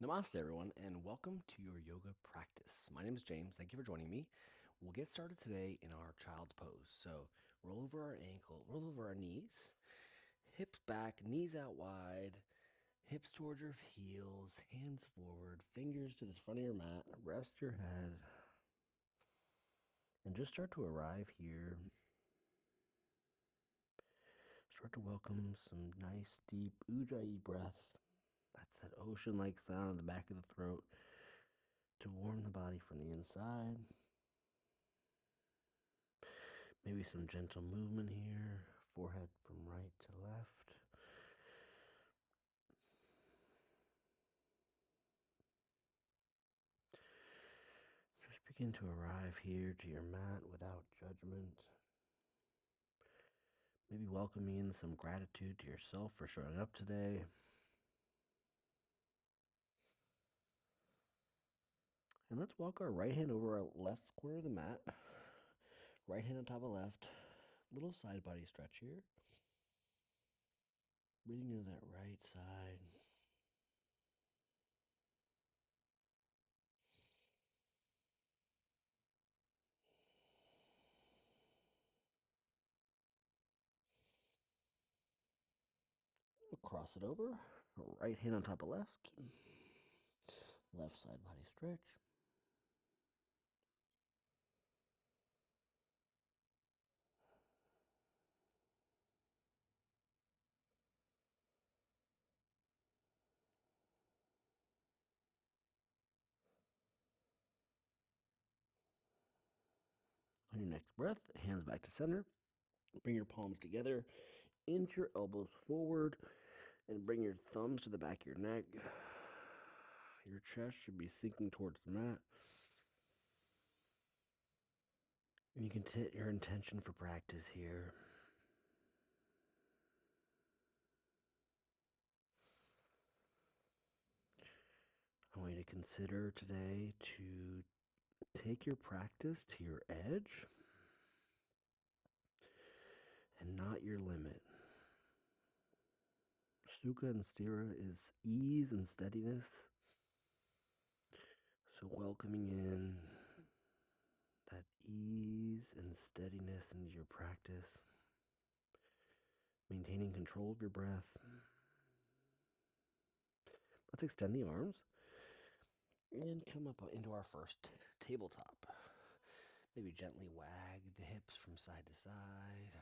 Namaste, everyone, and welcome to your yoga practice. My name is James. Thank you for joining me. We'll get started today in our child's pose. So, roll over our ankle, roll over our knees, hips back, knees out wide, hips towards your heels, hands forward, fingers to the front of your mat. Rest your head, and just start to arrive here. Start to welcome some nice, deep ujjayi breaths. That's that ocean-like sound in the back of the throat to warm the body from the inside. Maybe some gentle movement here, forehead from right to left. Just begin to arrive here to your mat without judgment. Maybe welcoming in some gratitude to yourself for showing up today. And let's walk our right hand over our left corner of the mat. Right hand on top of left. Little side body stretch here. Breathing into that right side. Cross it over. Right hand on top of left. Left side body stretch. On your next breath, hands back to center. Bring your palms together, inch your elbows forward, and bring your thumbs to the back of your neck. Your chest should be sinking towards the mat. And you can set your intention for practice here. I want you to consider today to take your practice to your edge and not your limit. Sukha and Stira is ease and steadiness. So welcoming in that ease and steadiness into your practice. Maintaining control of your breath. Let's extend the arms and come up into our first tabletop. Maybe gently wag the hips from side to side.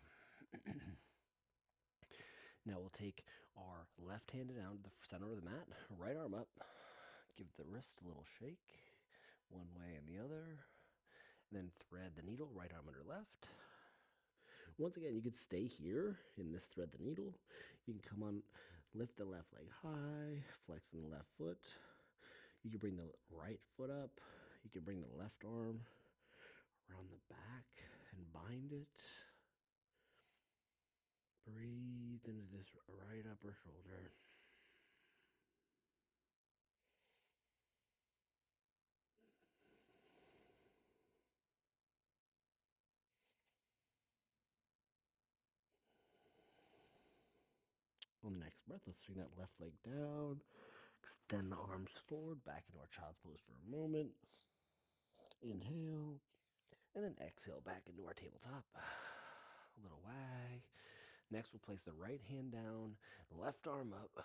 Now we'll take our left hand down to the center of the mat, right arm up. Give the wrist a little shake, one way and the other. And then thread the needle, right arm under left. Once again, you could stay here in this thread the needle. You can come on, lift the left leg high, flexing the left foot. You can bring the right foot up. You can bring the left arm around the back and bind it. Breathe into this right upper shoulder. On the next breath, let's swing that left leg down. Extend the arms forward, back into our child's pose for a moment. Inhale, and then exhale back into our tabletop. A little wag. Next, we'll place the right hand down, left arm up.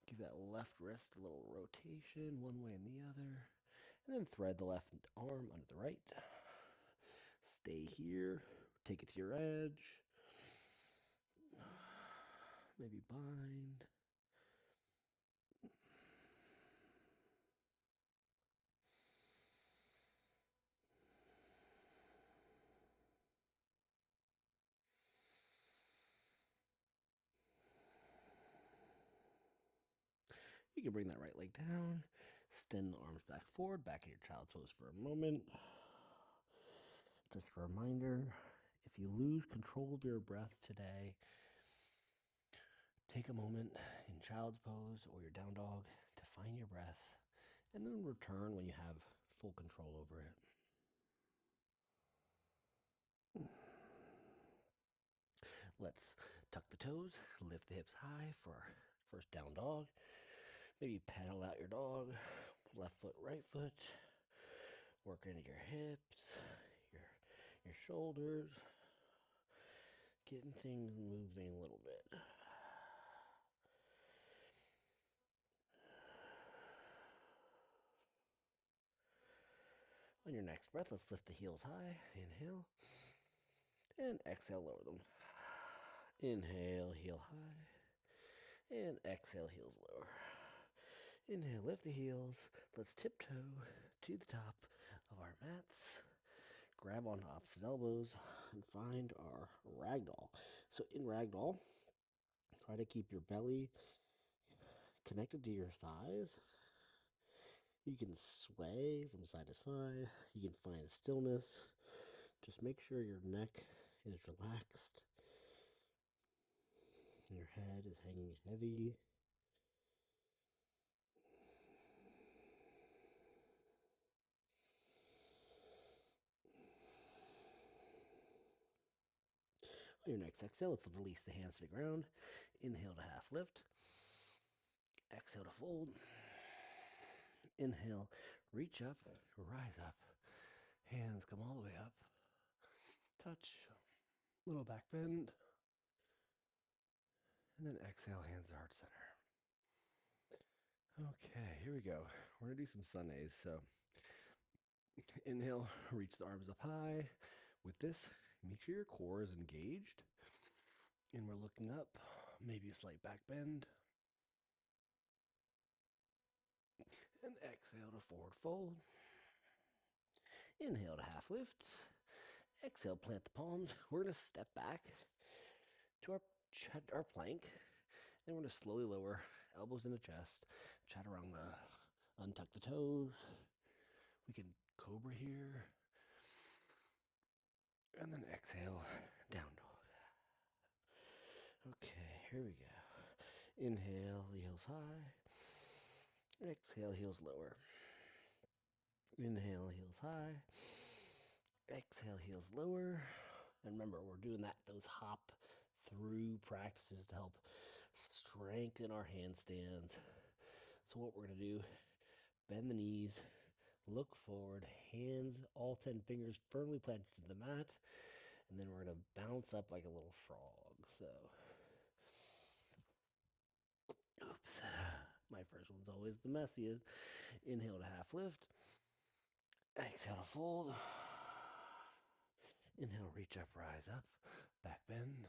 Give that left wrist a little rotation, one way and the other. And then thread the left arm under the right. Stay here. Take it to your edge. Maybe bind. You can bring that right leg down. Extend the arms back forward, back in your child's pose for a moment. Just a reminder, if you lose control of your breath today, take a moment in child's pose or your down dog to find your breath, and then return when you have full control over it. Let's tuck the toes, lift the hips high for our first down dog. Maybe paddle out your dog, left foot, right foot, working into your hips, your shoulders, getting things moving a little bit. On your next breath, let's lift the heels high. Inhale. And exhale, lower them. Inhale, heel high. And exhale, heels lower. Inhale, lift the heels. Let's tiptoe to the top of our mats. Grab on opposite elbows and find our ragdoll. So in ragdoll, try to keep your belly connected to your thighs. You can sway from side to side. You can find a stillness. Just make sure your neck is relaxed. Your head is hanging heavy. On your next exhale, let's release the hands to the ground. Inhale to half lift. Exhale to fold. Inhale, reach up, rise up. Hands come all the way up. Touch, little back bend. And then exhale, hands to heart center. Okay, here we go. We're going to do some sun A's. So inhale, reach the arms up high. With this, make sure your core is engaged. And we're looking up, maybe a slight back bend. And exhale to forward fold. Inhale to half lift. Exhale, plant the palms. We're going to step back to our plank. Then we're going to slowly lower elbows in the chest. Chaturanga. Untuck the toes. We can cobra here. And then exhale, down dog. Okay, here we go. Inhale, heels high. Exhale, heels lower. Inhale, heels high. Exhale, heels lower. And remember, we're doing those hop through practices to help strengthen our handstands. So what we're going to do, bend the knees, look forward, hands, all 10 fingers firmly planted to the mat. And then we're going to bounce up like a little frog. So, oops. My first one's always the messiest. Inhale to half lift. Exhale to fold. Inhale, reach up, rise up. Back bend.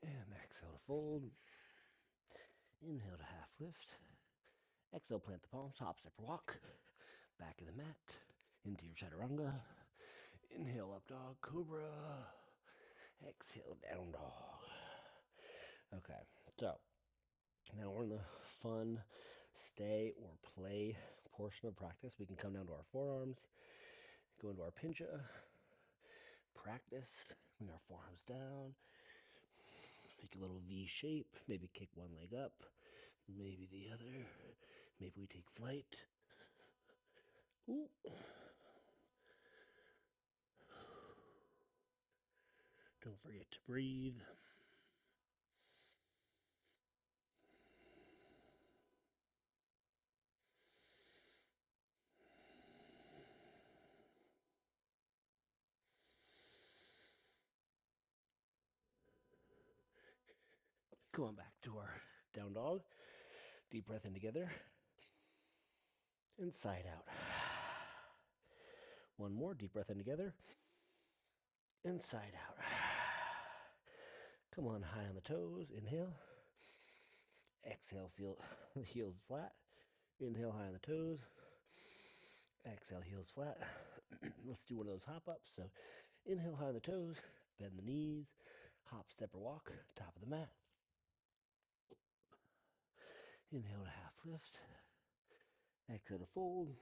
And exhale to fold. Inhale to half lift. Exhale, plant the palms, hop, step, walk. Back of the mat. Into your chaturanga. Inhale, up dog, cobra. Exhale, down dog. Okay, so now we're in the fun stay or play portion of practice. We can come down to our forearms, go into our pincha, practice, bring our forearms down, make a little V shape, maybe kick one leg up, maybe the other, maybe we take flight. Ooh. Don't forget to breathe. Come on back to our down dog. Deep breath in together. And side out. One more. Deep breath in together. And side out. Come on, high on the toes. Inhale. Exhale, feel the heels flat. Inhale, high on the toes. Exhale, heels flat. Let's do one of those hop ups. So inhale, high on the toes. Bend the knees. Hop, step, or walk. Top of the mat. Inhale to half lift. Exhale to fold.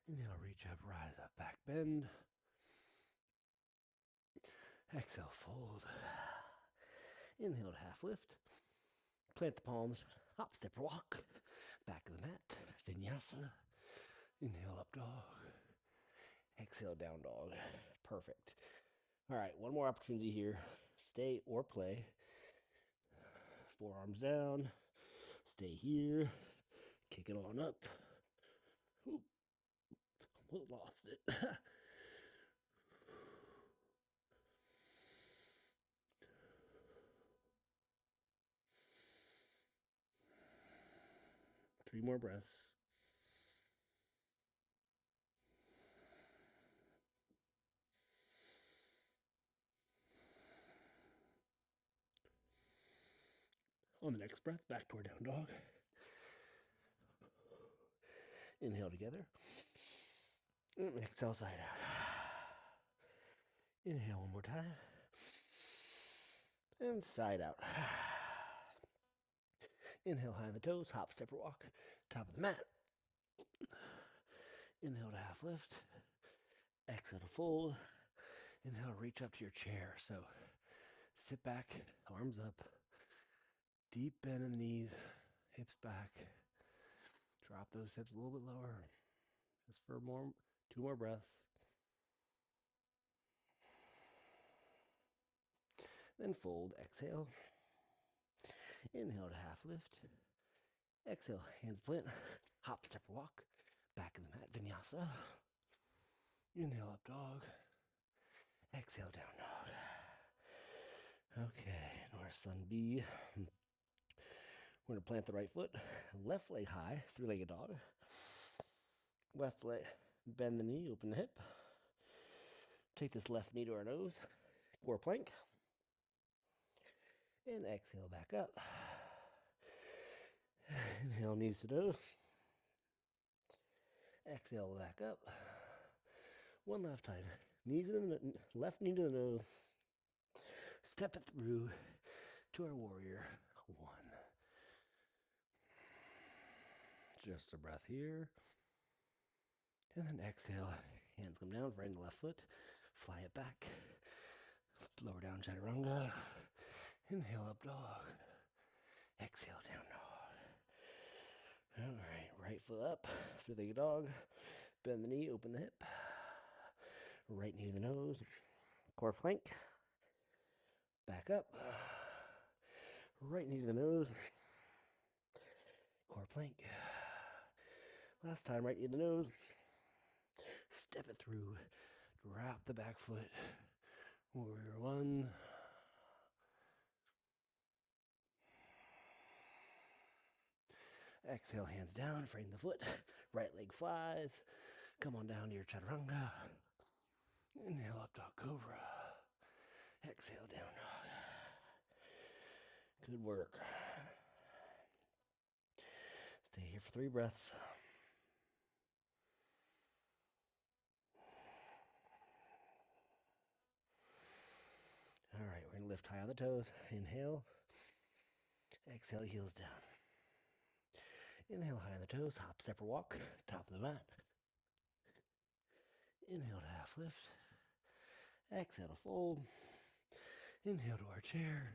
Inhale, reach up, rise up, back bend. Exhale, fold. Inhale to half lift. Plant the palms. Hop, step, walk. Back of the mat. Vinyasa. Inhale, up dog. Exhale, down dog. Perfect. All right, one more opportunity here. Stay or play. Forearms down. Stay here. Kick it on up. Oop. Lost it. 3 more breaths. On the next breath, back to our down dog. Inhale together. And exhale side out. Inhale one more time. And side out. Inhale high on the toes, hop, step, or walk. Top of the mat. Inhale to half lift. Exhale to fold. Inhale, reach up to your chair. So sit back, arms up. Deep bend in the knees, hips back. Drop those hips a little bit lower. Just for 2 more breaths. Then fold, exhale. Inhale to half lift. Exhale, hands plant. Hop, step, walk. Back of the mat, Vinyasa. Inhale, up dog. Exhale, down dog. Okay, now our Sun B. We're going to plant the right foot. Left leg high, 3-legged dog. Left leg, bend the knee, open the hip. Take this left knee to our nose. Core plank. And exhale back up. Inhale, knees to nose. Exhale back up. One left time. Knees in the left knee to the nose. Step it through to our warrior 1. Just a breath here. And then exhale. Hands come down, right in the left foot. Fly it back. Lower down, chaturanga. Inhale, up dog. Exhale, down dog. All right, right foot up. 3-legged dog. Bend the knee, open the hip. Right knee to the nose. Core plank. Back up. Right knee to the nose. Core plank. Last time, right knee to the nose. Step it through. Drop the back foot. Warrior 1. Exhale, hands down, frame the foot. Right leg flies. Come on down to your chaturanga. Inhale, up dog cobra. Exhale, down dog. Good work. Stay here for 3 breaths. All right, we're going to lift high on the toes. Inhale. Exhale, heels down. Inhale high on the toes, hop, step, or walk. Top of the mat. Inhale to half lift. Exhale to fold. Inhale to our chair.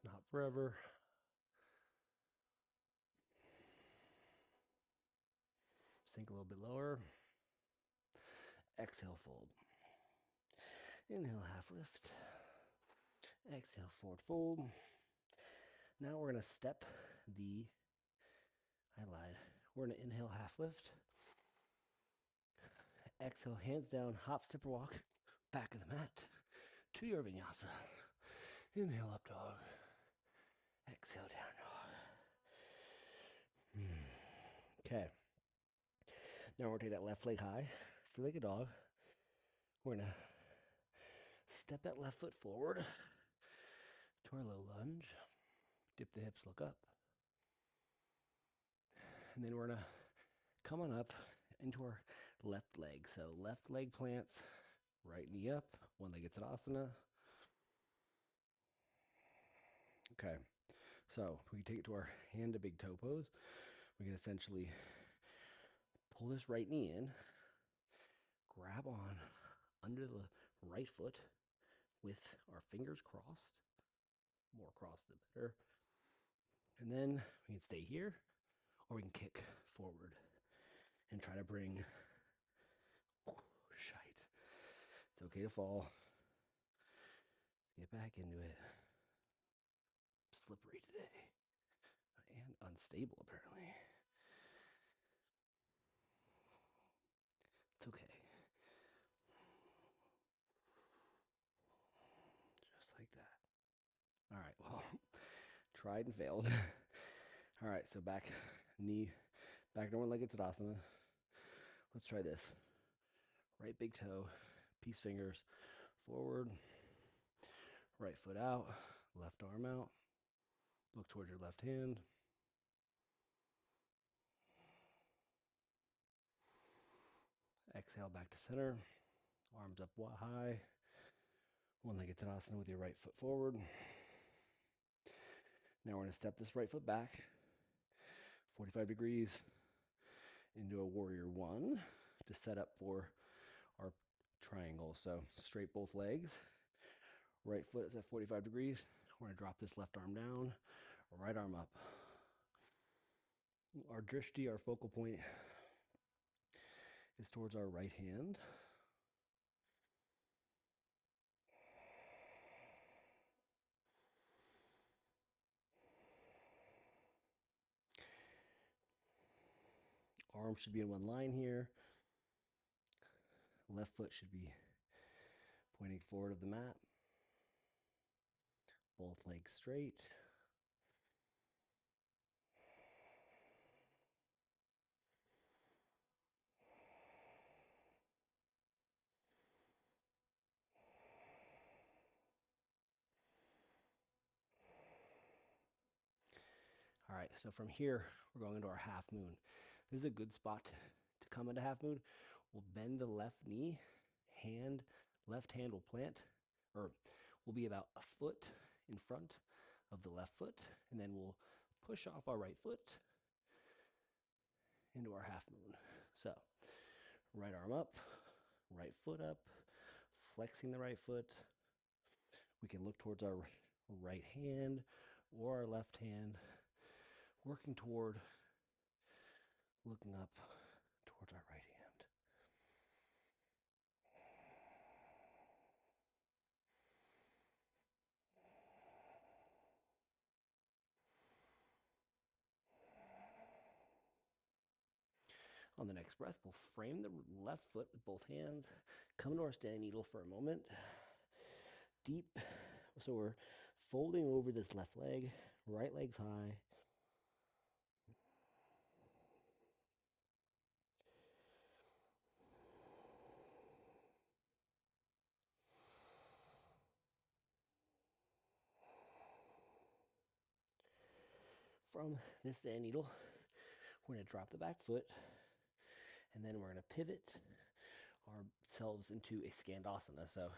Not forever. Sink a little bit lower. Exhale, fold. Inhale, half lift. Exhale, forward fold. Now we're going to step I lied. We're going to inhale, half lift. Exhale, hands down, hop, step, or walk. Back of the mat to your vinyasa. Inhale, up dog. Exhale, down dog. Okay. Now we're going to take that left leg high, 3-legged dog. We're going to step that left foot forward to our low lunge. Dip the hips, look up. And then we're going to come on up into our left leg. So left leg plants, right knee up, 1-legged Tadasana. Okay, so we take it to our hand to big toe pose. We can essentially pull this right knee in, grab on under the right foot with our fingers crossed. More crossed the better. And then we can stay here, or we can kick forward and try to bring, shite. It's okay to fall. Get back into it. slippery today and unstable, apparently. It's okay. Just like that. All right, well, tried and failed. All right, so back to one-legged Tadasana. Let's try this. Right big toe, peace fingers, forward, right foot out, left arm out. Look towards your left hand. Exhale back to center. Arms up high. One-legged Tadasana with your right foot forward. Now we're going to step this right foot back 45 degrees into a warrior one to set up for our triangle. So straight both legs. Right foot is at 45 degrees. We're going to drop this left arm down, right arm up. Our drishti, our focal point, is towards our right hand. Arms should be in one line here. Left foot should be pointing forward of the mat. Both legs straight. All right, so from here, we're going into our half moon. This is a good spot to come into half moon. We'll bend the left knee, left hand will plant, or will be about a foot in front of the left foot, and then we'll push off our right foot into our half moon. So, right arm up, right foot up, flexing the right foot. We can look towards our right hand or our left hand, working toward looking up towards our right hand. On the next breath, we'll frame the left foot with both hands. Come to our standing needle for a moment. Deep. So we're folding over this left leg, right leg's high. From this standing needle, we're going to drop the back foot, and then we're going to pivot ourselves into a skandasana. So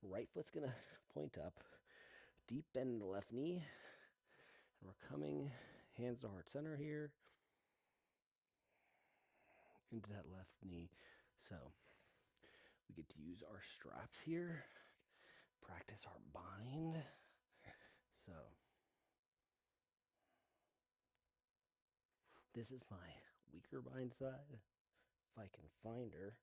right foot's going to point up, deep bend in the left knee, and we're coming hands to heart center here into that left knee. So we get to use our straps here, practice our bind. So this is my weaker bind side, if I can find her.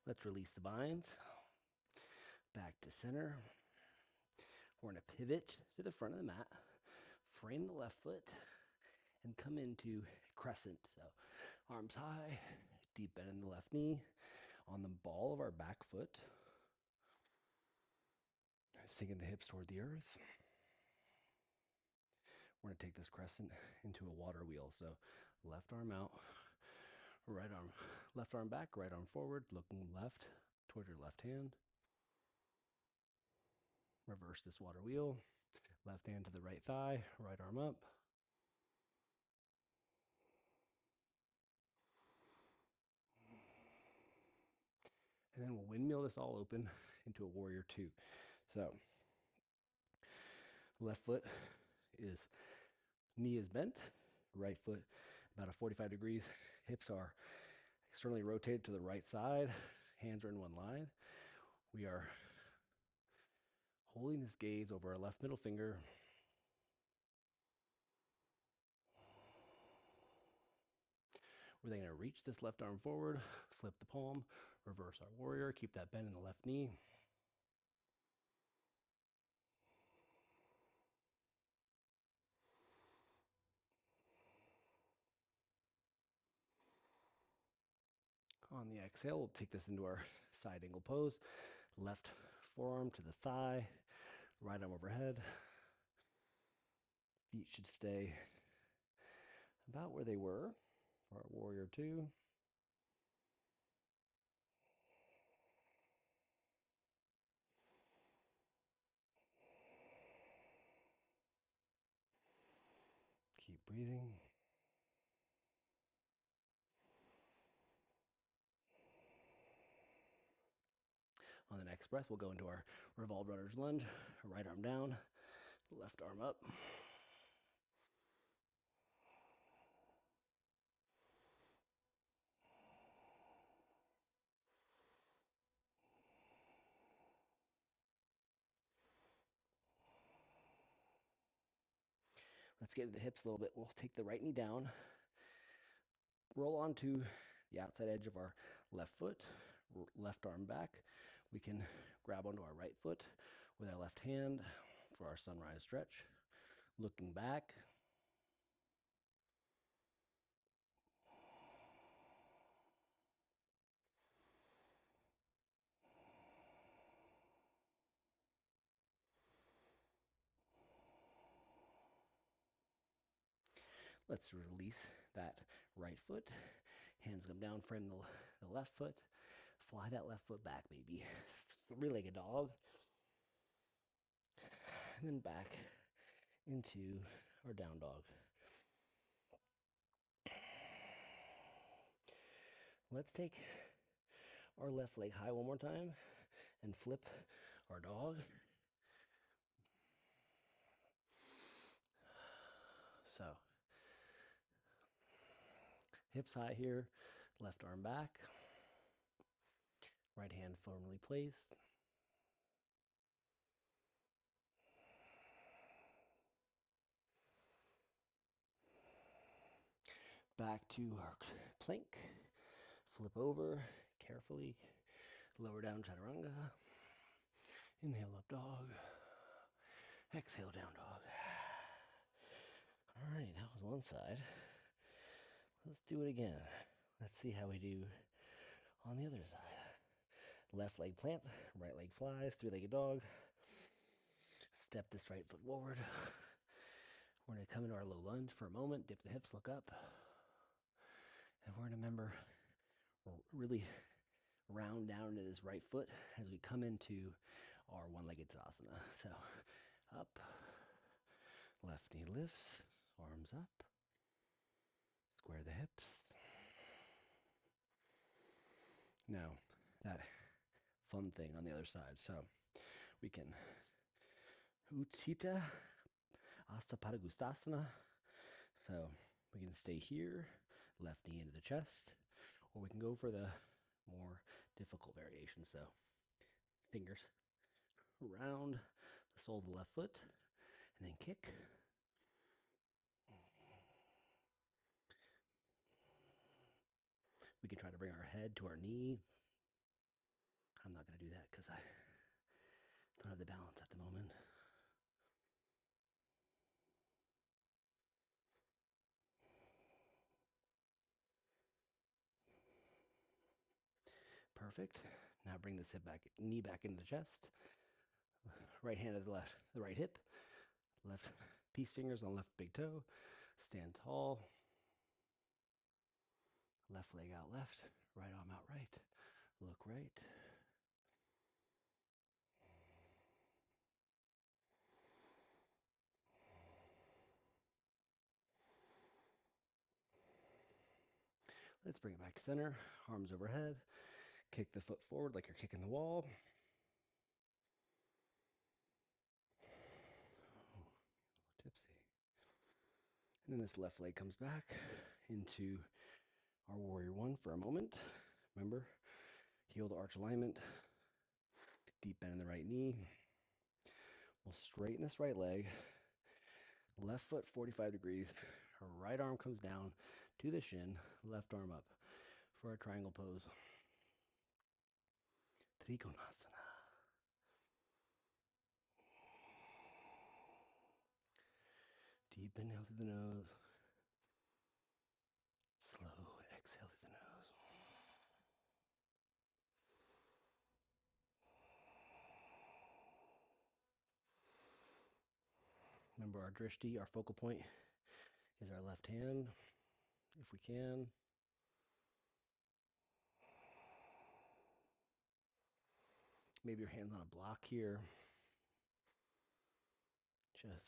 Let's release the binds. Back to center. We're going to pivot to the front of the mat, frame the left foot, and come into crescent. So arms high, deep bend in the left knee, on the ball of our back foot, sinking the hips toward the earth. We're going to take this crescent into a water wheel. So left arm out, left arm back, right arm forward, looking left towards your left hand. Reverse this water wheel. Left hand to the right thigh, right arm up. And then we'll windmill this all open into a warrior two. So Left foot is, knee is bent, right foot about a 45 degrees. Hips are externally rotated to the right side. Hands are in one line. We are holding this gaze over our left middle finger. We're then going to reach this left arm forward, flip the palm, reverse our warrior, keep that bend in the left knee. On the exhale, we'll take this into our side angle pose. Left forearm to the thigh, right arm overhead. Feet should stay about where they were for our warrior two. Keep breathing. On the next breath, we'll go into our revolved runner's lunge. Right arm down, left arm up. Let's get into the hips a little bit. We'll take the right knee down, roll onto the outside edge of our left foot, left arm back. We can grab onto our right foot with our left hand for our sunrise stretch. Looking back. Let's release that right foot. Hands come down, frame the left foot. Fly that left foot back, maybe. Three-legged dog. And then back into our down dog. Let's take our left leg high one more time and flip our dog. So, hips high here, left arm back, right hand firmly placed. Back to our plank, flip over carefully, lower down chaturanga, inhale up dog, exhale down dog. All right, that was one side. Let's do it again. Let's see how we do on the other side. Left leg plant, right leg flies, three-legged dog. Step this right foot forward. We're going to come into our low lunge for a moment, dip the hips, look up. And we're going to remember, really round down into this right foot as we come into our one-legged Tadasana. So up, left knee lifts, arms up, square the hips. Now, that fun thing on the other side. So we can Utthita Hasta Padangusthasana. So we can stay here, left knee into the chest, or we can go for the more difficult variation. So fingers around the sole of the left foot, and then kick. We can try to bring our head to our knee. I'm not going to do that because I don't have the balance at the moment. Perfect. Now bring this knee back into the chest. Right hand to the left, the right hip. Left peace fingers on left big toe. Stand tall. Left leg out left, right arm out right. Look right. Let's bring it back to center, arms overhead. Kick the foot forward like you're kicking the wall. And then this left leg comes back into our warrior one for a moment. Remember, heel to arch alignment, deep bend in the right knee. We'll straighten this right leg, left foot 45 degrees, our right arm comes down to the shin, left arm up for our triangle pose. Trikonasana. Deep inhale through the nose. Slow exhale through the nose. Remember, our drishti, our focal point, is our left hand, if we can. Maybe your hand's on a block here. Just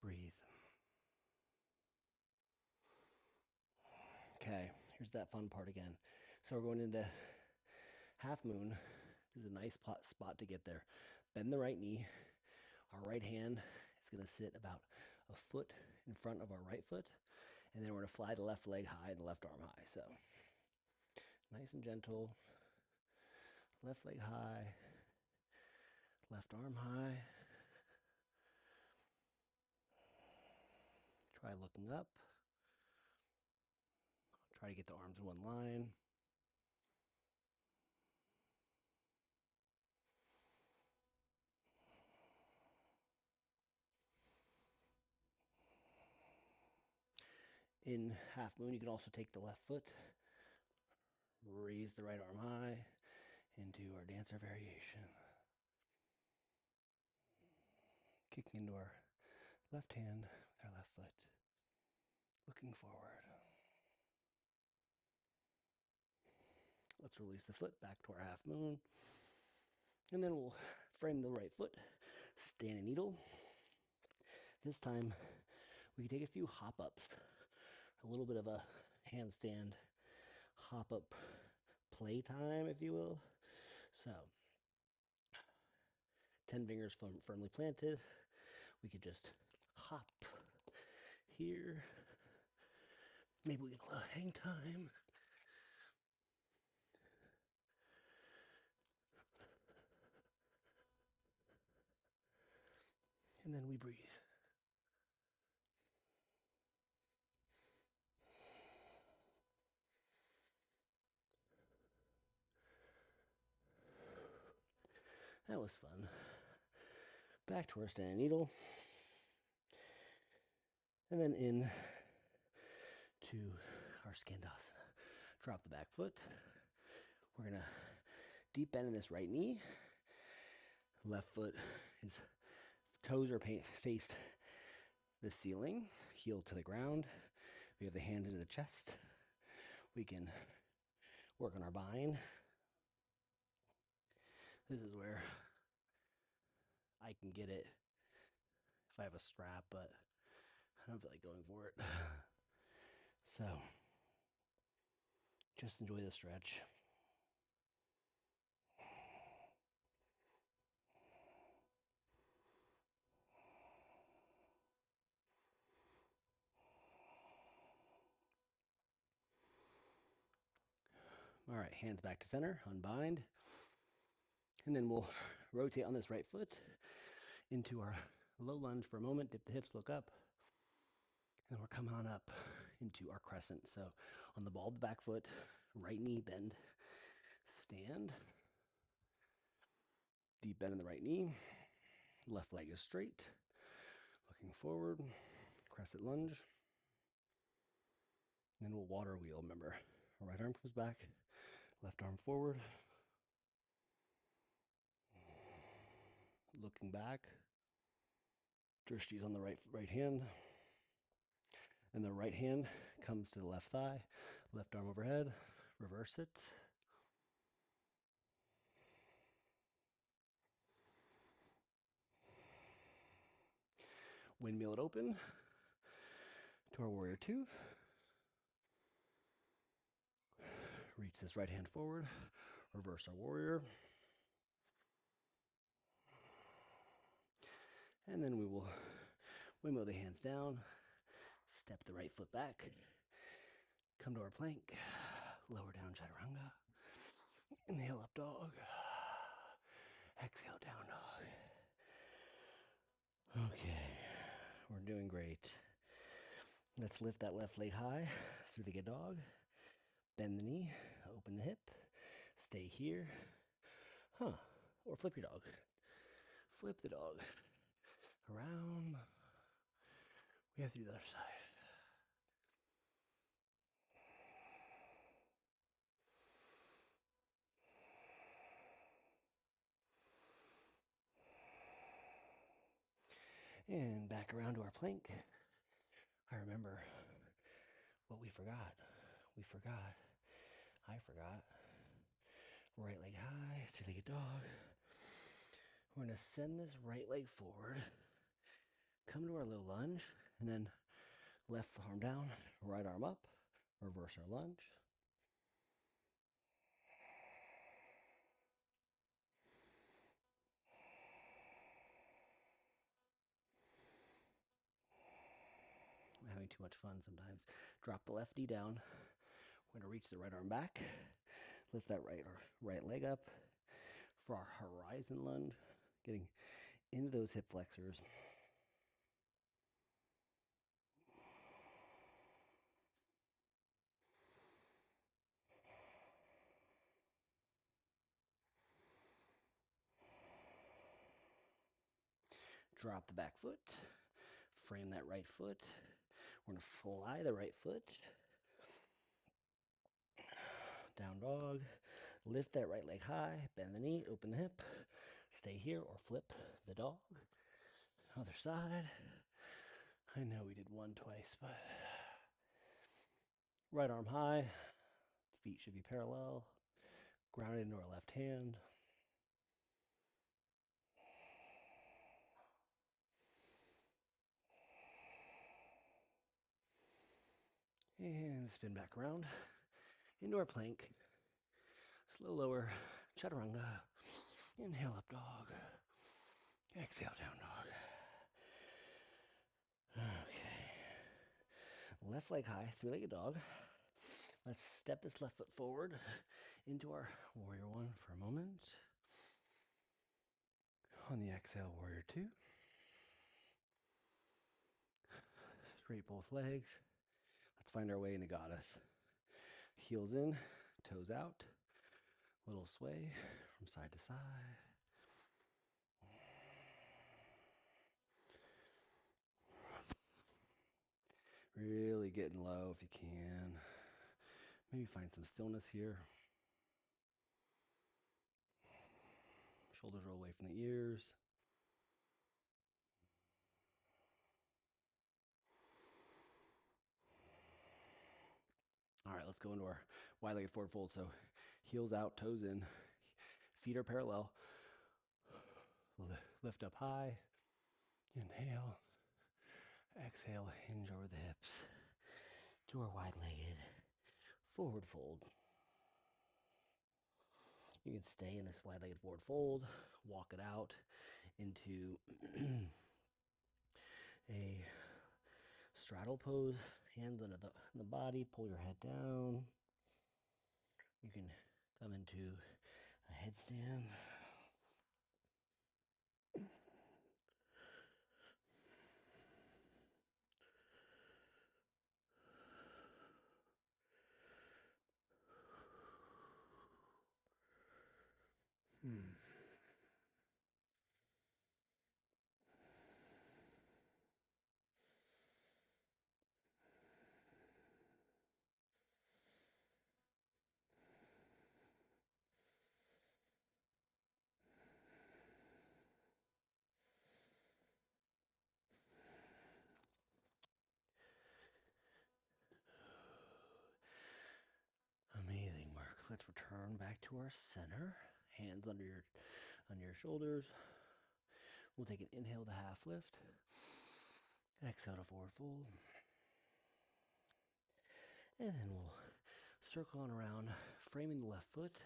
breathe. Okay, here's that fun part again. So we're going into half moon. This is a nice spot to get there. Bend the right knee. Our right hand is going to sit about a foot in front of our right foot. And then we're going to fly the left leg high and the left arm high. So nice and gentle. Left leg high. Left arm high. Try looking up. Try to get the arms in one line. In half moon, you can also take the left foot, raise the right arm high into our dancer variation. Kicking into our left hand, our left foot, looking forward. Let's release the foot back to our half moon. And then we'll frame the right foot, standing needle. This time, we can take a few hop ups, a little bit of a handstand hop up playtime, if you will. So, 10 fingers firmly planted. We could just hop here. Maybe we get a little hang time. And then we breathe. That was fun. Back to our standing needle. And then in to our skandasana. Drop the back foot. We're going to deep bend in this right knee. Left foot is toes are faced the ceiling, heel to the ground. We have the hands into the chest. We can work on our bind. This is where I can get it if I have a strap, but I don't feel like going for it. So, just enjoy the stretch. All right, hands back to center, unbind. And then we'll rotate on this right foot into our low lunge for a moment, dip the hips, look up. And we're coming on up into our crescent. So on the ball of the back foot, right knee bend, stand. Deep bend in the right knee. Left leg is straight. Looking forward, crescent lunge. And then we'll water wheel, remember. Right arm comes back, left arm forward. Looking back. Drishti's on the right hand. And the right hand comes to the left thigh, left arm overhead, reverse it. Windmill it open to our warrior two. Reach this right hand forward, reverse our warrior. And then we will Windmill the hands down. Step the right foot back. Come to our plank. Lower down chaturanga. Inhale up dog. Exhale down dog. Okay, we're doing great. Let's lift that left leg high, three-legged dog. Bend the knee, open the hip. Stay here. Or flip your dog. Flip the dog. Around. We have to do the other side. And back around to our plank. I remember what we forgot. I forgot. Right leg high, three-legged dog. We're going to send this right leg forward. Come to our low lunge. And then left arm down, right arm up. Reverse our lunge. I'm having too much fun sometimes. Drop the left knee down. We're going to reach the right arm back. Lift that right leg up for our horizon lunge. Getting into those hip flexors. Drop the back foot. Frame that right foot. We're going to fly the right foot. Down dog. Lift that right leg high. Bend the knee. Open the hip. Stay here or flip the dog. Other side. I know we did one twice, but right arm high. Feet should be parallel. Grounded into our left hand. And spin back around into our plank. Slow lower, chaturanga. Inhale up dog. Exhale down dog. Okay. Left leg high, three-legged dog. Let's step this left foot forward into our warrior one for a moment. On the exhale, warrior two. Straight both legs. Let's find our way into goddess. Heels in, toes out. Little sway from side to side. Really getting low if you can. Maybe find some stillness here. Shoulders roll away from the ears. All right, let's go into our wide-legged forward fold. So heels out, toes in. Feet are parallel. Lift up high. Inhale. Exhale, hinge over the hips. To our wide-legged forward fold. You can stay in this wide-legged forward fold. Walk it out into a straddle pose. Hands under the body. Pull your head down. You can come into a headstand. Amazing work. Let's return back to our center. Hands under your shoulders. We'll take an inhale to half lift. Exhale to forward fold. And then we'll circle on around, framing the left foot.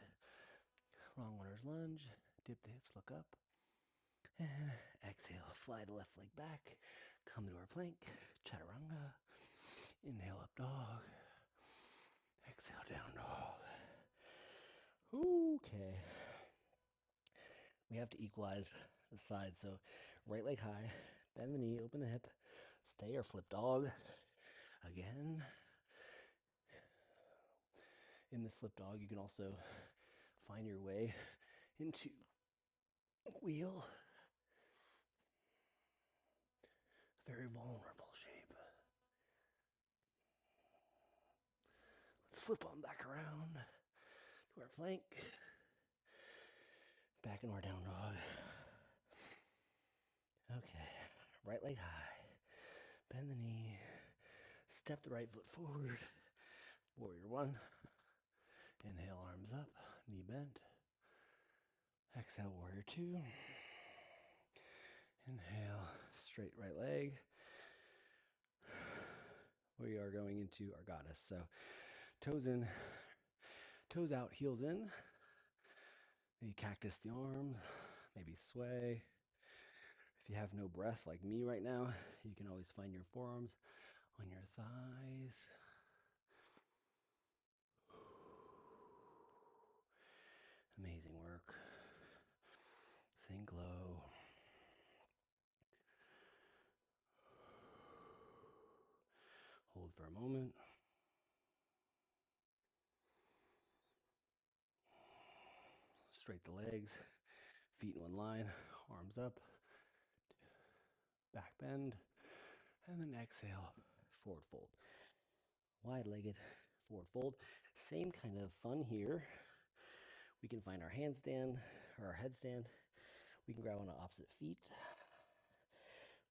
Wrong runner's lunge. Dip the hips, look up. And exhale, fly the left leg back. Come to our plank, chaturanga. Inhale up dog. Exhale down dog. Okay. We have to equalize the sides. So right leg high, bend the knee, open the hip, stay or flip dog. Again. In this flip dog, you can also find your way into wheel. Very vulnerable shape. Let's flip on back around to our flank. Back into our down dog. Okay, right leg high. Bend the knee. Step the right foot forward. Warrior one. Inhale, arms up, knee bent. Exhale, warrior two. Inhale, straight right leg. We are going into our goddess. So toes in, toes out, heels in. Maybe cactus the arms, maybe sway. If you have no breath like me right now, you can always find your forearms on your thighs. Amazing work. Think low. Hold for a moment. Straight the legs, feet in one line, arms up, back bend, and then exhale, forward fold. Wide-legged forward fold. Same kind of fun here. We can find our handstand or our headstand. We can grab on the opposite feet.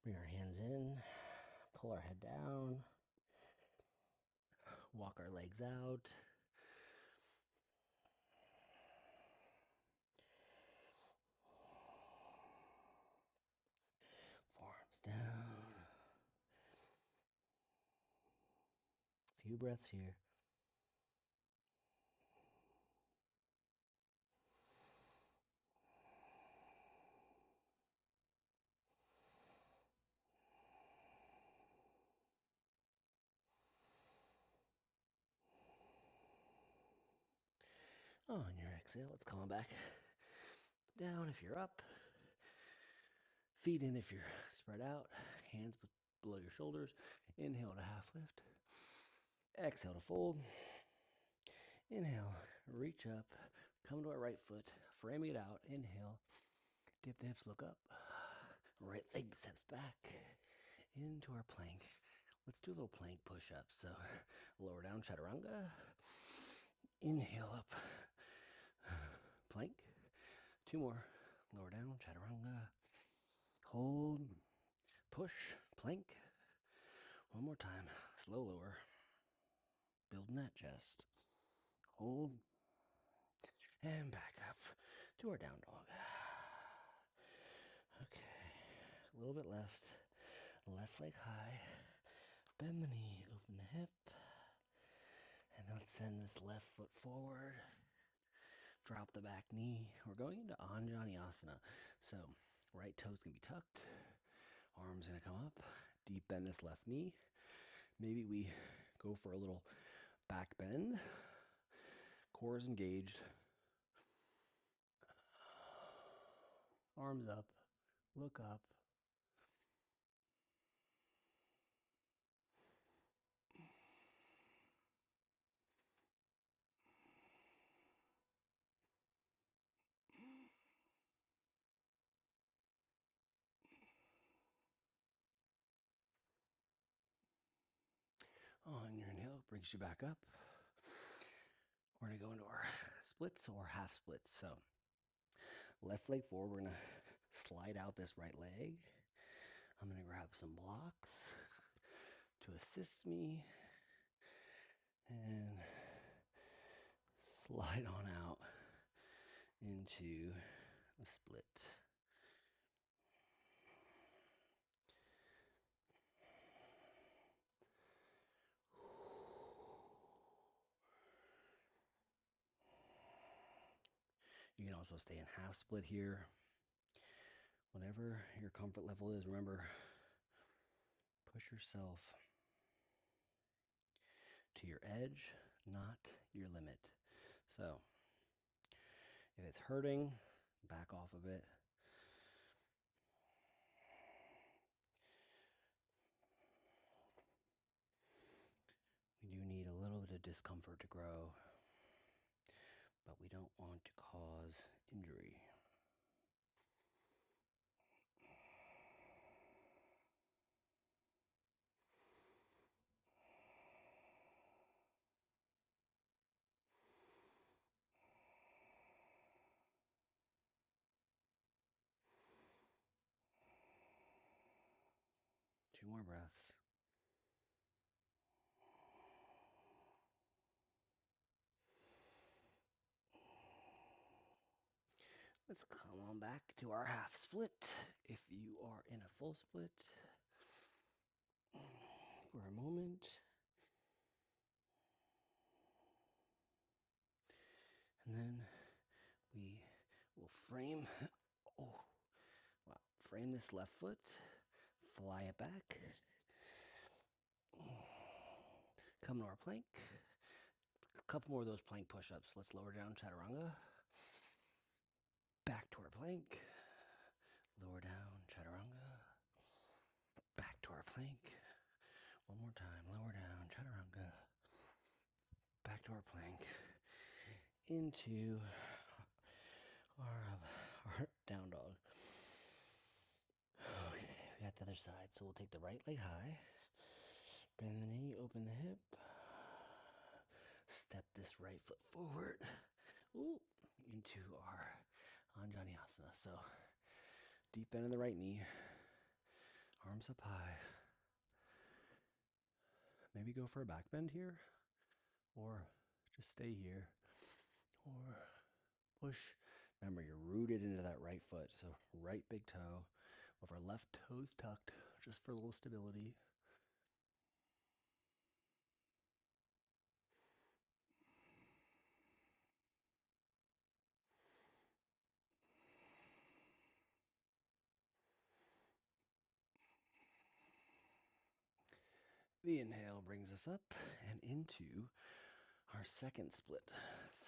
Bring our hands in, pull our head down, walk our legs out. Forearms down. Few breaths here. On your exhale, let's come back down if you're up. Feet in if you're spread out. Hands below your shoulders. Inhale to half lift. Exhale to fold. Inhale, reach up. Come to our right foot. Framing it out. Inhale. Dip the hips, look up. Right leg steps back into our plank. Let's do a little plank push-up. So lower down, chaturanga. Inhale up. Plank. Two more. Lower down, chaturanga. Hold. Push. Plank. One more time. Slow lower. Building that chest. Hold. And back up to our down dog. Okay. A little bit left. Left leg high. Bend the knee. Open the hip. And let's send this left foot forward. Drop the back knee. We're going into Anjaneyasana. So right toes can be tucked. Arms going to come up. Deep bend this left knee. Maybe we go for a little back bend. Core is engaged. Arms up. Look up. On your inhale, brings you back up. We're going to go into our splits or half splits. So left leg forward, we're going to slide out this right leg. I'm going to grab some blocks to assist me and slide on out into the split. You can also stay in half split here. Whatever your comfort level is, remember, Push yourself to your edge, not your limit. So, if it's hurting, back off of it. We do need a little bit of discomfort to grow, but we don't want to cause injury. Two more breaths. Let's come on back to our half split. If you are in a full split, for a moment. And then we will frame, frame this left foot, fly it back, come to our plank. A couple more of those plank push-ups. Let's lower down chaturanga. Back to our plank. Lower down chaturanga. Back to our plank. One more time. Lower down chaturanga. Back to our plank. Into our down dog. Okay, we got the other side. So we'll take the right leg high. Bend the knee, open the hip. Step this right foot forward. Into our Anjaneyasana. So deep bend in the right knee. Arms up high. Maybe go for a back bend here. Or just stay here. Or push. Remember, you're rooted into that right foot. So right big toe with our left toes tucked just for a little stability. The inhale brings us up and into our second split.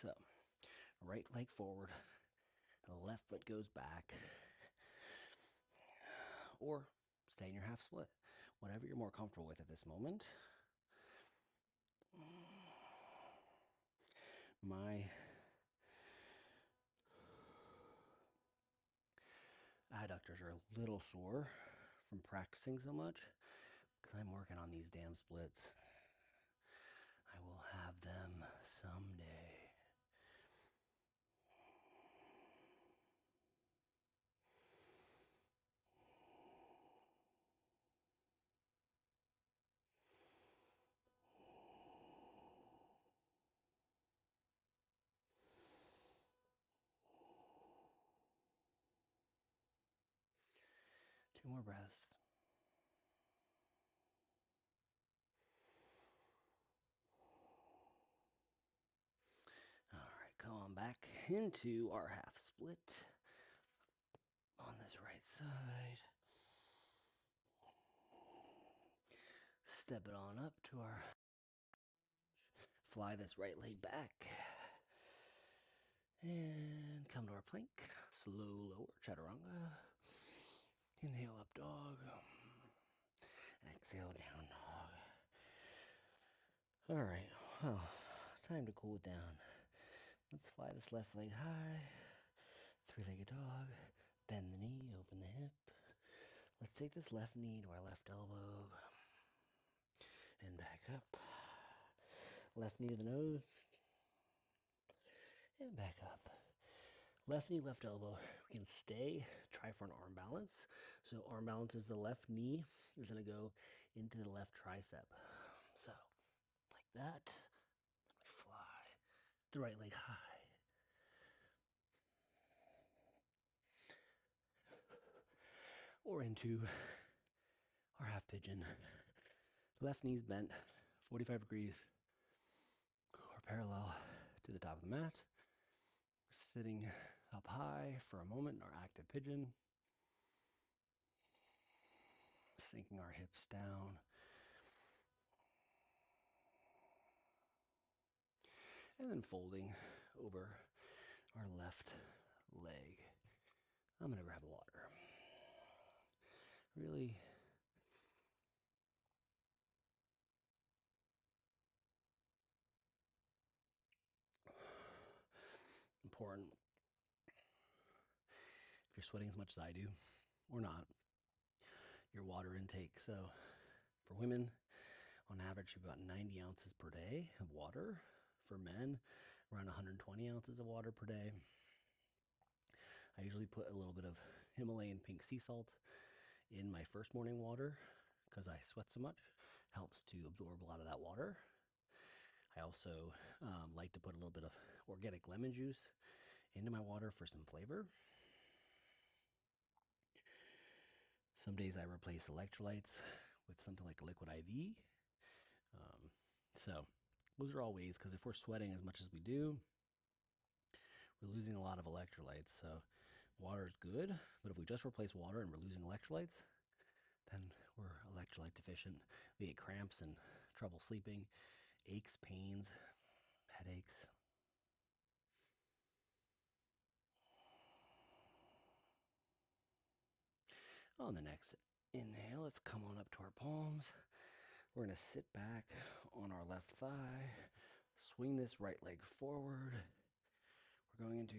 So, right leg forward, the left foot goes back, or stay in your half split, whatever you're more comfortable with at this moment. My adductors are a little sore from practicing so much because I'm working on these damn splits. I will have them someday. Two more breaths. All right, come on back into our half split on this right side. Step it on up to our, fly this right leg back. And come to our plank. Slow lower chaturanga. Inhale up dog. Exhale down dog. All right, well, time to cool it down. Let's fly this left leg high. Three-legged dog. Bend the knee, open the hip. Let's take this left knee to our left elbow. And back up. Left knee to the nose. And back up. Left knee, left elbow. We can stay. Try for an arm balance. So arm balance is the left knee is going to go into the left tricep. So like that. Fly the right leg high. Or into our half pigeon. Left knee's bent 45 degrees or parallel to the top of the mat. Sitting up high for a moment in our active pigeon. sinking our hips down. And then folding over our left leg. I'm going to grab water. Really important. If you're sweating as much as I do, or not, your water intake. So for women, on average, about 90 ounces per day of water. For men, around 120 ounces of water per day. I usually put a little bit of Himalayan pink sea salt in my first morning water because I sweat so much. Helps to absorb a lot of that water. I also like to put a little bit of organic lemon juice into my water for some flavor. Some days I replace electrolytes with something like a liquid IV. So those are all ways, because if we're sweating as much as we do, we're losing a lot of electrolytes. So water is good, but if we just replace water and we're losing electrolytes, then we're electrolyte deficient. We get cramps and trouble sleeping, aches, pains, headaches. On the next inhale, let's come on up to our palms. We're going to sit back on our left thigh, swing this right leg forward. We're going into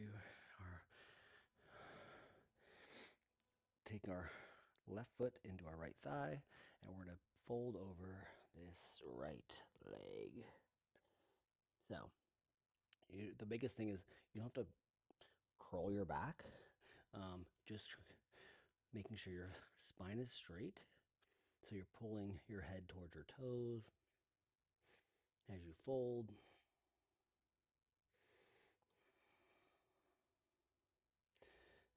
take our left foot into our right thigh, and we're going to fold over this right leg. So the biggest thing is you don't have to curl your back, just making sure your spine is straight. So you're pulling your head towards your toes as you fold.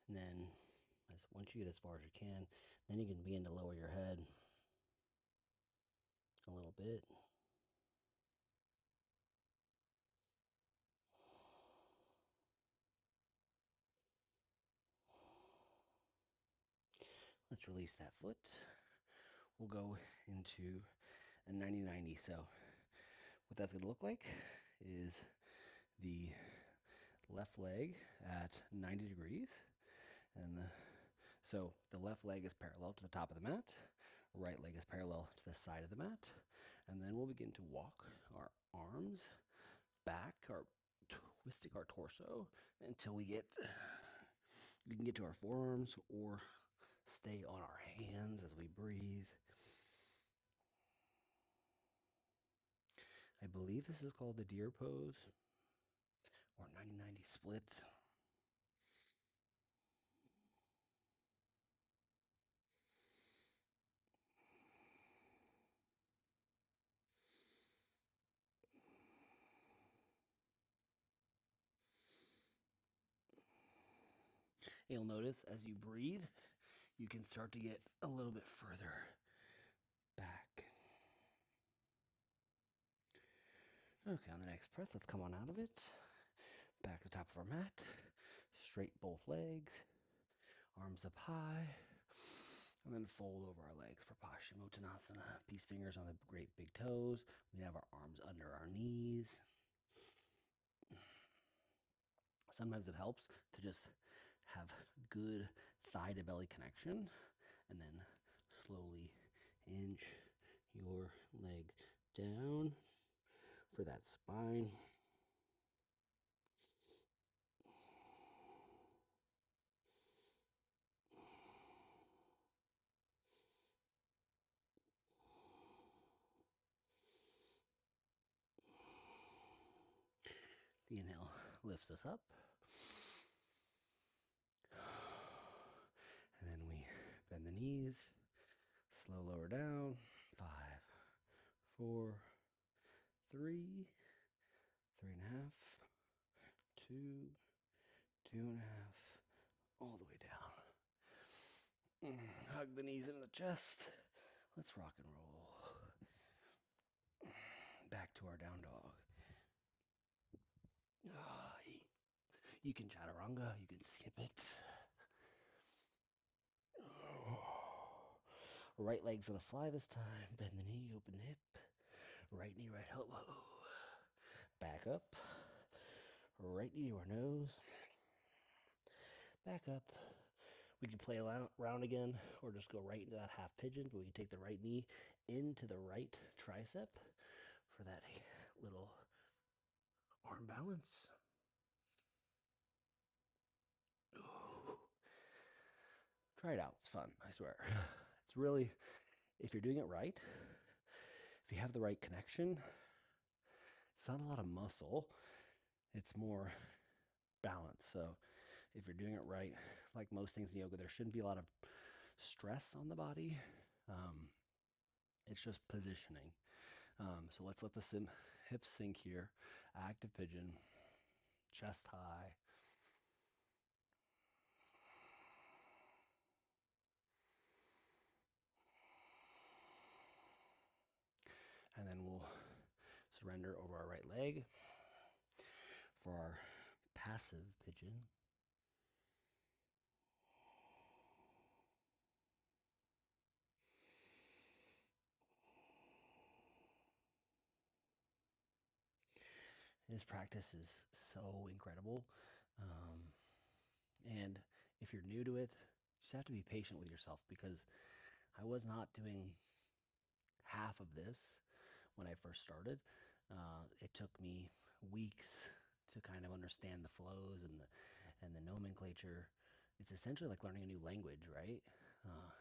And then once you get as far as you can, then you can begin to lower your head a little bit. Let's release that foot. We'll go into a 90-90. So what that's going to look like is the left leg at 90 degrees. And so the left leg is parallel to the top of the mat. Right leg is parallel to the side of the mat. And then we'll begin to walk our arms back, or twisting our torso until we can get to our forearms, or stay on our hands as we breathe. I believe this is called the deer pose, or 90-90 splits. You'll notice as you breathe, you can start to get a little bit further back. Okay, on the next breath, let's come on out of it. Back to the top of our mat. Straight both legs. Arms up high. And then fold over our legs for Paschimottanasana. Peace fingers on the great big toes. We have our arms under our knees. Sometimes it helps to just have good thigh to belly connection, and then slowly inch your legs down for that spine. The inhale lifts us up. And then we bend the knees, slow lower down. 5, 4, 3, 3.5, 2, 2.5, all the way down. Hug the knees into the chest. Let's rock and roll. Back to our down dog. You can chaturanga, you can skip it. Right leg's gonna fly this time. Bend the knee, open the hip. Right knee, right elbow. Back up. Right knee to our nose. Back up. We can play around again or just go right into that half pigeon, but we can take the right knee into the right tricep for that little arm balance. Ooh. Try it out. It's fun, I swear. It's really, if you're doing it right, if you have the right connection, it's not a lot of muscle. It's more balance. So if you're doing it right, like most things in yoga, there shouldn't be a lot of stress on the body. It's just positioning. So let's let the hips sink here. Active pigeon, chest high. And then we'll surrender over our right leg for our passive pigeon. This practice is so incredible. And if you're new to it, you just have to be patient with yourself because I was not doing half of this when I first started. It took me weeks to kind of understand the flows and the nomenclature. It's essentially like learning a new language, right?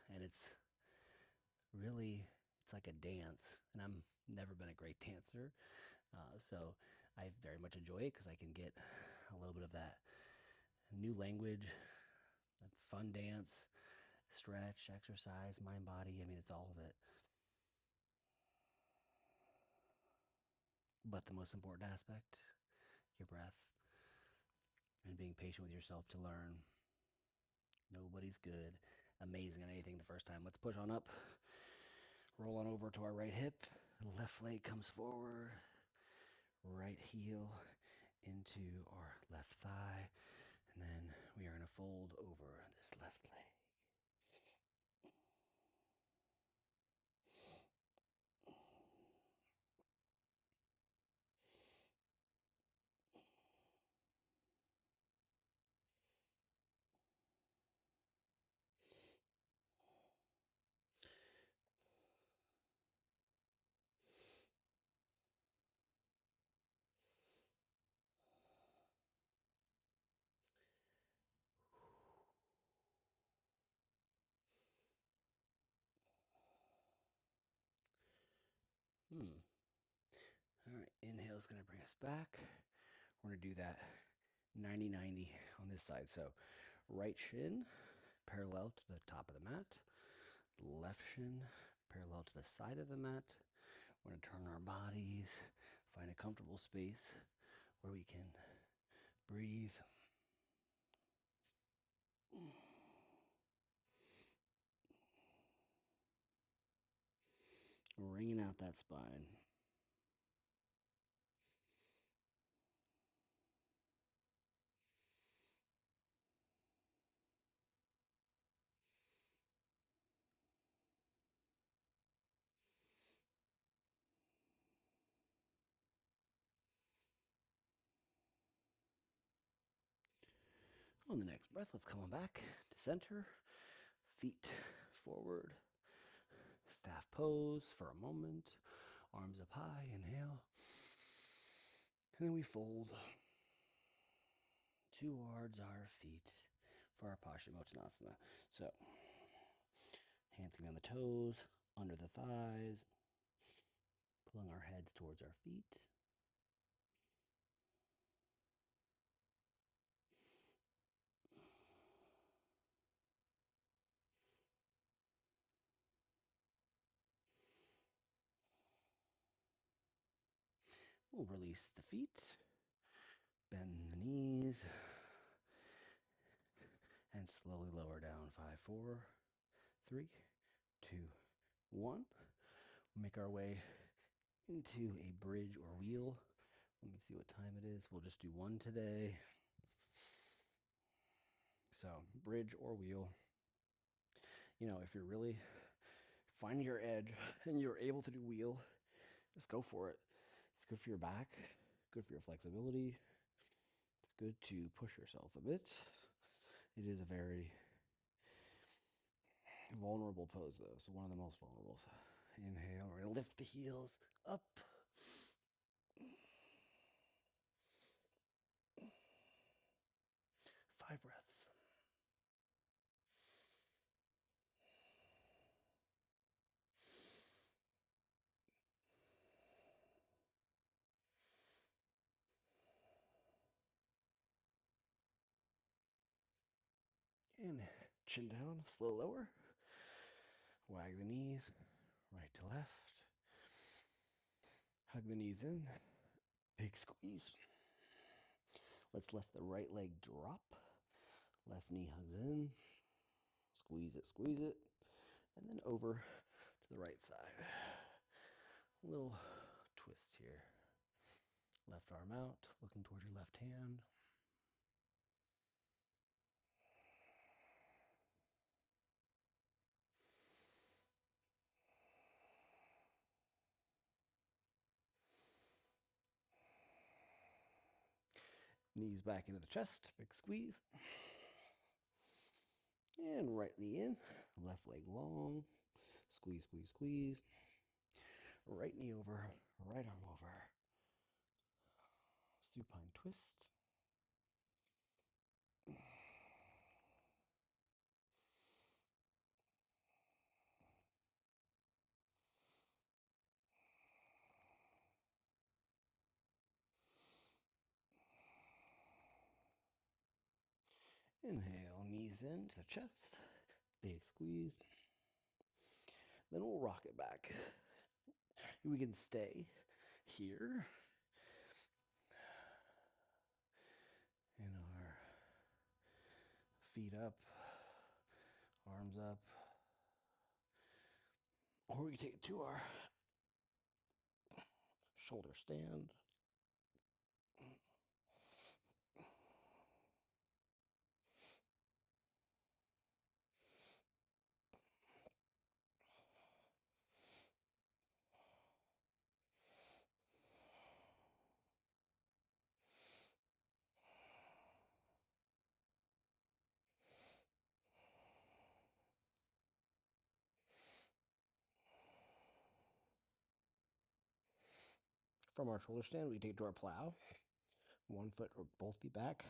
And it's really it's like a dance, and I'm never been a great dancer, so I very much enjoy it because I can get a little bit of that new language, that fun dance, stretch, exercise, mind, body. I mean, it's all of it. But the most important aspect, your breath, and being patient with yourself to learn. Nobody's good, amazing at anything the first time. Let's push on up. Roll on over to our right hip. Left leg comes forward. Right heel into our left thigh. And then we are going to fold over this left leg. All right, inhale is going to bring us back. We're going to do that 90-90 on this side. So right shin parallel to the top of the mat. Left shin parallel to the side of the mat. We're going to turn our bodies, find a comfortable space where we can breathe. Wringing out that spine. On the next breath, let's come on back to center. Feet forward. Staff pose for a moment. Arms up high. Inhale. And then we fold towards our feet for our Paschimottanasana. So, hands can be on the toes, under the thighs, pulling our heads towards our feet. We'll release the feet, bend the knees, and slowly lower down. 5, 4, 3, 2, 1. Make our way into a bridge or wheel. Let me see what time it is. We'll just do one today. So, bridge or wheel. You know, if you're really find your edge and you're able to do wheel, just go for it. It's good for your back, good for your flexibility. It's good to push yourself a bit. It is a very vulnerable pose though, so one of the most vulnerable. Inhale, we're gonna lift the heels up. 5 breaths. And chin down, slow lower. Wag the knees, right to left. Hug the knees in. Big squeeze. Let's let the right leg drop. Left knee hugs in. Squeeze it. And then over to the right side. A little twist here. Left arm out, looking towards your left hand. Knees back into the chest, big squeeze. And right knee in, left leg long. Squeeze. Right knee over, right arm over. Supine twist. Inhale, knees into the chest, big squeeze. Then we'll rock it back. We can stay here in our feet up, arms up, or we take it to our shoulder stand. From our shoulder stand, we take it to our plow. 1 foot or both feet back.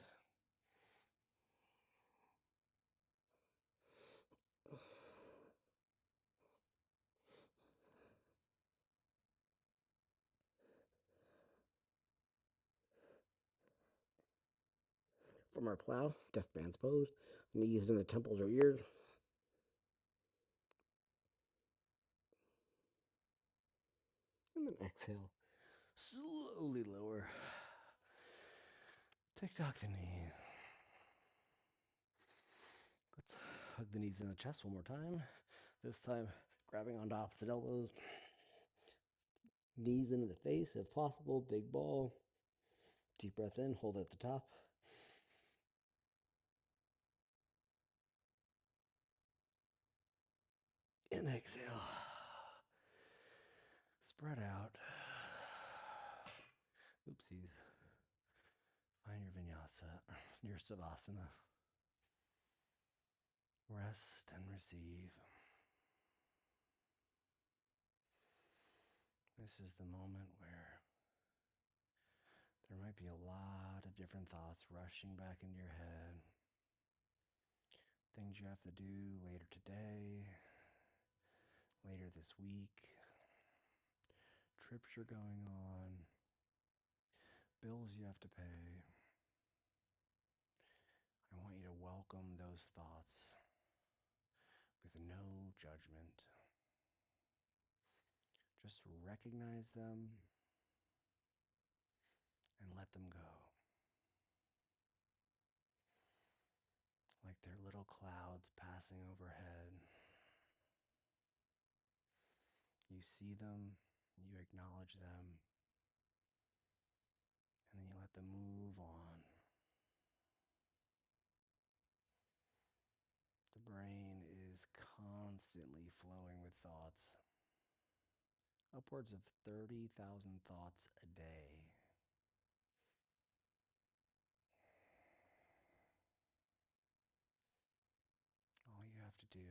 From our plow, deaf man's pose. Knees in the temples or ears. And then exhale. Slowly lower. Tick-tock the knee. Let's hug the knees in the chest one more time. This time, grabbing onto opposite elbows. Knees into the face if possible. Big ball. Deep breath in. Hold at the top. And exhale. Spread out. Oopsies. Find your vinyasa, your savasana. Rest and receive. This is the moment where there might be a lot of different thoughts rushing back into your head. Things you have to do later today, later this week, trips you're going on, bills you have to pay. I want you to welcome those thoughts with no judgment. Just recognize them and let them go. Like they're little clouds passing overhead. You see them, you acknowledge them, and then you let them move on. The brain is constantly constantly flowing with thoughts. Upwards of 30,000 thoughts a day. All you have to do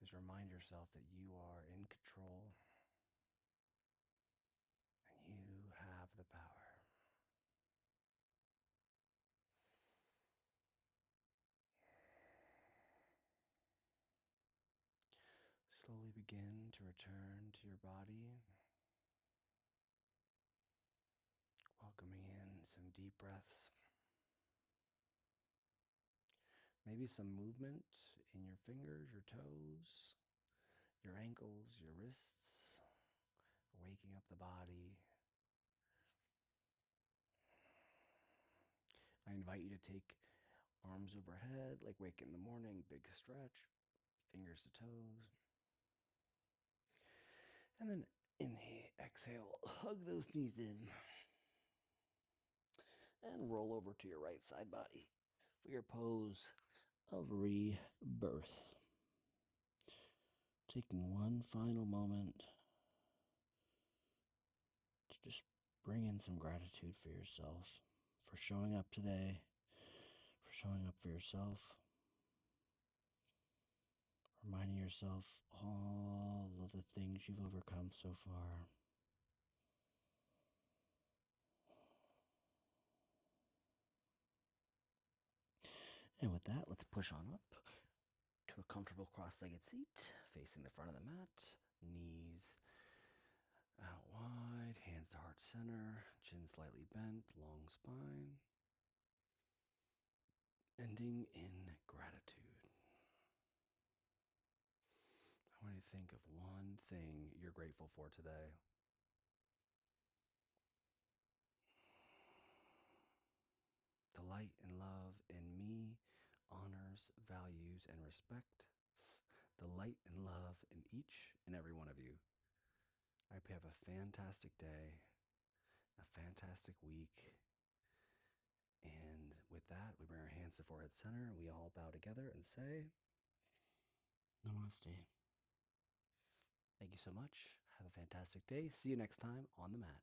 is remind yourself that you are in control and you have the power. Slowly begin to return to your body, welcoming in some deep breaths. Maybe some movement in your fingers, your toes, your ankles, your wrists, waking up the body. I invite you to take arms overhead, like wake in the morning, big stretch, fingers to toes. And then inhale, exhale, hug those knees in. And roll over to your right side body for your pose of rebirth. Taking one final moment to just bring in some gratitude for yourself, for showing up today, for showing up for yourself, reminding yourself all of the things you've overcome so far. And with that, let's push on up to a comfortable cross-legged seat, facing the front of the mat, knees out wide, hands to heart center, chin slightly bent, long spine. Ending in gratitude. I want you to think of one thing you're grateful for today. The light and love in me honors, values, and respects the light and love in each and every one of you. I hope you have a fantastic day, a fantastic week. And with that, we bring our hands to forehead center and we all bow together and say, Namaste. Thank you so much. Have a fantastic day. See you next time on the mat.